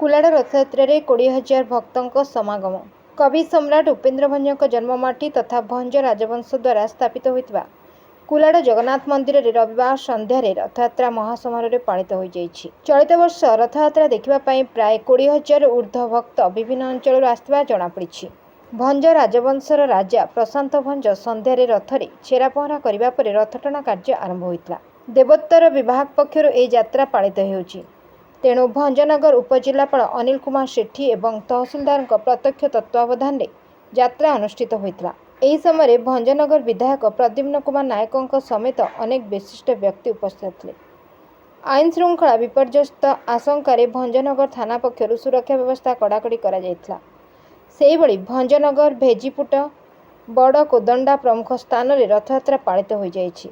କୁଲାଡ଼ ରଥଯାତ୍ରାରେ 20,000 ଭକ୍ତଙ୍କ ସମାଗମ। କବି ସମ୍ରାଟ ଉପେନ୍ଦ୍ର ଭଞ୍ଜଙ୍କ ଜନ୍ମମାଟି ତଥା ଭଞ୍ଜ ରାଜବଂଶ ଦ୍ୱାରା ସ୍ଥାପିତ ହୋଇଥିବା କୁଲାଡ଼ ଜଗନ୍ନାଥ ମନ୍ଦିରରେ ରବିବାର ସନ୍ଧ୍ୟାରେ ରଥଯାତ୍ରା ମହାସମାରୋହରେ ପାଳିତ ହୋଇଯାଇଛି। ଚଳିତ ବର୍ଷ ରଥଯାତ୍ରା ଦେଖିବା ପାଇଁ ପ୍ରାୟ 20,000 ଊର୍ଦ୍ଧ୍ୱ ଭକ୍ତ ବିଭିନ୍ନ ଅଞ୍ଚଳରୁ ଆସିଥିବା ଜଣାପଡ଼ିଛି। ଭଞ୍ଜ ରାଜବଂଶର ରାଜା ପ୍ରଶାନ୍ତ ଭଞ୍ଜ ସନ୍ଧ୍ୟାରେ ରଥରେ ଛେରାପହଁରା କରିବା ପରେ ରଥଟଣା କାର୍ଯ୍ୟ ଆରମ୍ଭ ହୋଇଥିଲା। ଦେବୋତ୍ତର ବିଭାଗ ପକ୍ଷରୁ ଏହି ଯାତ୍ରା ପାଳିତ ହେଉଛି। ତେଣୁ ଭଞ୍ଜନଗର ଉପଜିଲ୍ଲାପାଳ ଅନିଲ କୁମାର ସେଠୀ ଏବଂ ତହସିଲଦାରଙ୍କ ପ୍ରତ୍ୟକ୍ଷ ତତ୍ତ୍ୱାବଧାନରେ ଯାତ୍ରା ଅନୁଷ୍ଠିତ ହୋଇଥିଲା। ଏହି ସମୟରେ ଭଞ୍ଜନଗର ବିଧାୟକ ପ୍ରଦ୍ୟୁମ୍ନ କୁମାର ନାୟକଙ୍କ ସମେତ ଅନେକ ବିଶିଷ୍ଟ ବ୍ୟକ୍ତି ଉପସ୍ଥିତ ଥିଲେ। ଆଇନ ଶୃଙ୍ଖଳା ବିପର୍ଯ୍ୟସ୍ତ ଆଶଙ୍କାରେ ଭଞ୍ଜନଗର ଥାନା ପକ୍ଷରୁ ସୁରକ୍ଷା ବ୍ୟବସ୍ଥା କଡ଼ାକଡ଼ି କରାଯାଇଥିଲା। ସେହିଭଳି ଭଞ୍ଜନଗର, ଭେଜିପୁଟ, ବଡ଼ କୋଦଣ୍ଡା ପ୍ରମୁଖ ସ୍ଥାନରେ ରଥଯାତ୍ରା ପାଳିତ ହୋଇଯାଇଛି।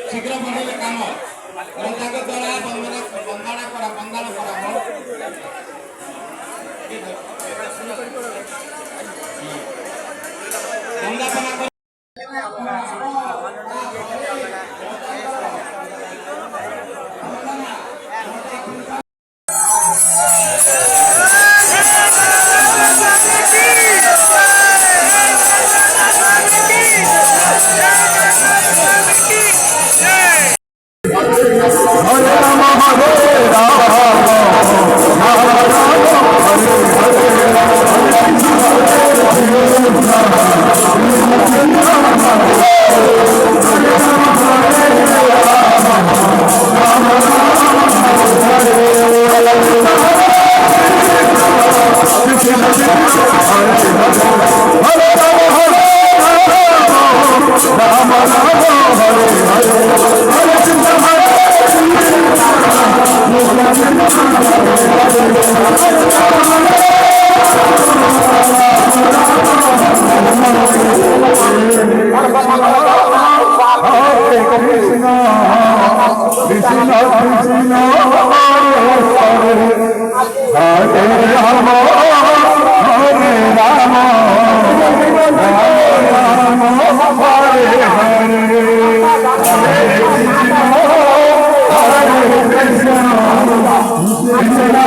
शीघ्र बढ़े काम द्वारा बंधन Hare